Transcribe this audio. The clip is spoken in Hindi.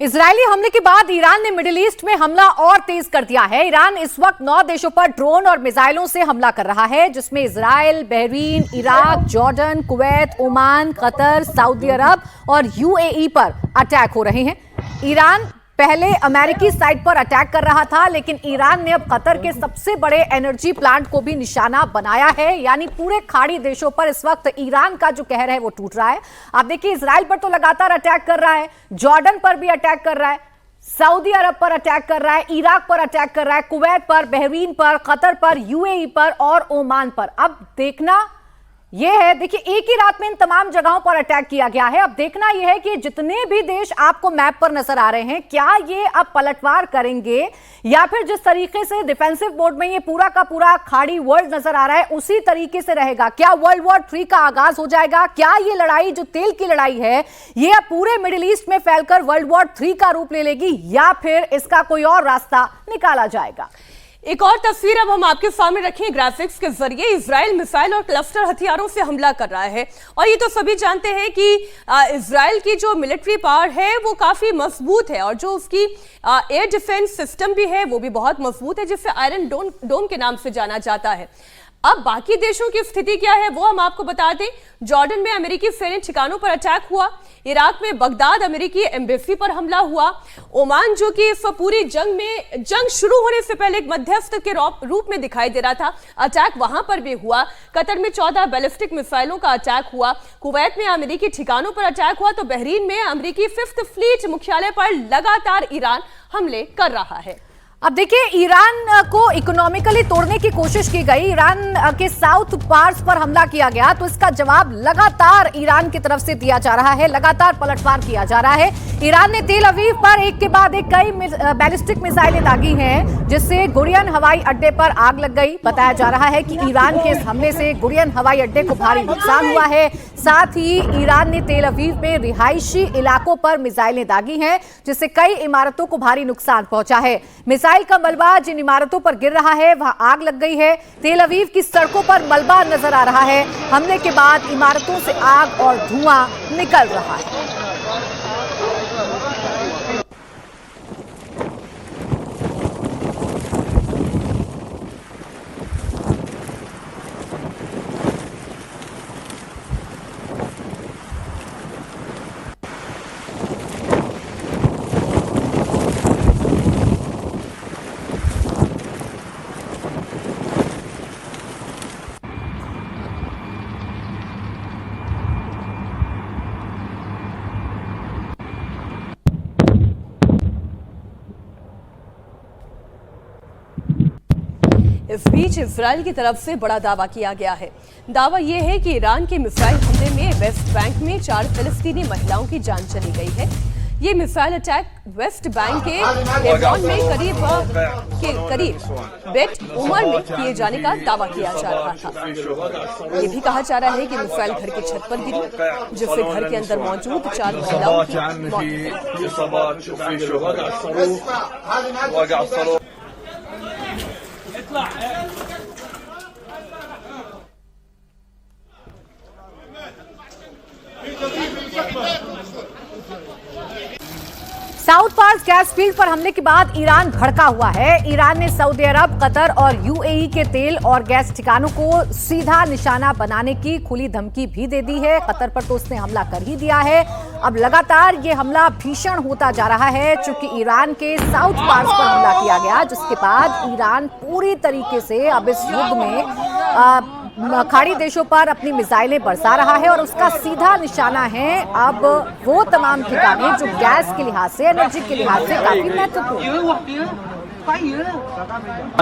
इजरायली हमले के बाद ईरान ने मिडिल ईस्ट में हमला और तेज कर दिया है। ईरान इस वक्त 9 देशों पर ड्रोन और मिसाइलों से हमला कर रहा है, जिसमें Israel, Bahrain, Iraq, Jordan, Kuwait, Oman, Qatar, Saudi Arab और यूएई पर अटैक हो रहे हैं। ईरान पहले अमेरिकी साइड पर अटैक कर रहा था, लेकिन ईरान ने अब कतर के सबसे बड़े एनर्जी प्लांट को भी निशाना बनाया है। यानी पूरे खाड़ी देशों पर इस वक्त ईरान का जो कहर है वो टूट रहा है। आप देखिए, इजराइल पर तो लगातार अटैक कर रहा है, जॉर्डन पर भी अटैक कर रहा है, सऊदी अरब पर अटैक कर रहा है, इराक पर अटैक कर रहा है, कुवैत पर, बहरीन पर, कतर पर, यूएई पर और ओमान पर। अब देखना यह है, देखिए एक ही रात में इन तमाम जगहों पर अटैक किया गया है। अब देखना यह है कि जितने भी देश आपको मैप पर नजर आ रहे हैं, क्या ये अब पलटवार करेंगे या फिर जिस तरीके से डिफेंसिव मोड में ये पूरा का पूरा खाड़ी वर्ल्ड नजर आ रहा है उसी तरीके से रहेगा। क्या वर्ल्ड वॉर 3 का आगाज हो जाएगा? क्या ये लड़ाई जो तेल की लड़ाई है ये अब पूरे मिडिल ईस्ट में फैलकर वर्ल्ड वॉर 3 का रूप ले लेगी या फिर इसका कोई और रास्ता निकाला जाएगा? एक और तस्वीर अब हम आपके सामने रखें ग्राफिक्स के जरिए। इजराइल मिसाइल और क्लस्टर हथियारों से हमला कर रहा है और ये तो सभी जानते हैं कि इजराइल की जो मिलिट्री पावर है वो काफी मजबूत है और जो उसकी एयर डिफेंस सिस्टम भी है वो भी बहुत मजबूत है, जिसे आयरन डोम के नाम से जाना जाता है। अब बाकी देशों की स्थिति क्या है वो हम आपको बता दें। जॉर्डन में अमेरिकी सैन्य ठिकानों पर अटैक हुआ, इराक में बगदाद अमेरिकी एम्बेसी पर हमला हुआ, ओमान जो कि इस पूरी जंग शुरू होने से पहले एक मध्यस्थ के रूप में दिखाई दे रहा था, अटैक वहां पर भी हुआ। कतर में 14 बैलिस्टिक मिसाइलों का अटैक हुआ, कुवैत में अमेरिकी ठिकानों पर अटैक हुआ, तो बहरीन में अमेरिकी 5th फ्लीट मुख्यालय पर लगातार ईरान हमले कर रहा है। अब देखिए, ईरान को इकोनॉमिकली तोड़ने की कोशिश की गई, ईरान के साउथ पार्ट्स पर हमला किया गया, तो इसका जवाब लगातार ईरान की तरफ से दिया जा रहा है, लगातार पलटवार किया जा रहा है। ईरान ने तेल अवीव पर एक के बाद एक कई बैलिस्टिक मिसाइलें दागी हैं, जिससे गुरियन हवाई अड्डे पर आग लग गई। बताया जा रहा है कि ईरान के इस हमले से गुरियन हवाई अड्डे को भारी नुकसान हुआ है। साथ ही ईरान ने तेल अवीव में रिहायशी इलाकों पर मिसाइलें दागी हैं, जिससे कई इमारतों को भारी नुकसान पहुंचा है। मिसाइल का मलबा जिन इमारतों पर गिर रहा है वहां आग लग गई है। तेल अवीव की सड़कों पर मलबा नजर आ रहा है। हमले के बाद इमारतों से आग और धुआं निकल रहा है। इस बीच इजराइल की तरफ से बड़ा दावा किया गया है। दावा यह है कि ईरान के मिसाइल हमले में वेस्ट बैंक में 4 फिलिस्तीनी महिलाओं की जान चली गई है। ये मिसाइल अटैक वेस्ट बैंक के हेब्रोन में करीब बेट उमर में किए जाने का दावा किया जा रहा था। ये भी कहा जा रहा है कि मिसाइल घर की छत पर गिरी, जिससे घर के अंदर मौजूद 4 महिलाओं की मौत हो गई। साउथ पार्स गैस फील्ड पर हमले के बाद ईरान भड़का हुआ है। ईरान ने सऊदी अरब, कतर और यूएई के तेल और गैस ठिकानों को सीधा निशाना बनाने की खुली धमकी भी दे दी है। कतर पर तो उसने हमला कर ही दिया है। अब लगातार ये हमला भीषण होता जा रहा है, चूंकि ईरान के साउथ पार्स पर हमला किया गया, जिसके बाद ईरान पूरी तरीके से अब इस युद्ध में खाड़ी देशों पर अपनी मिसाइलें बरसा रहा है और उसका सीधा निशाना है अब वो तमाम ठिकाने जो गैस के लिहाज से, एनर्जी के लिहाज से काफी महत्वपूर्ण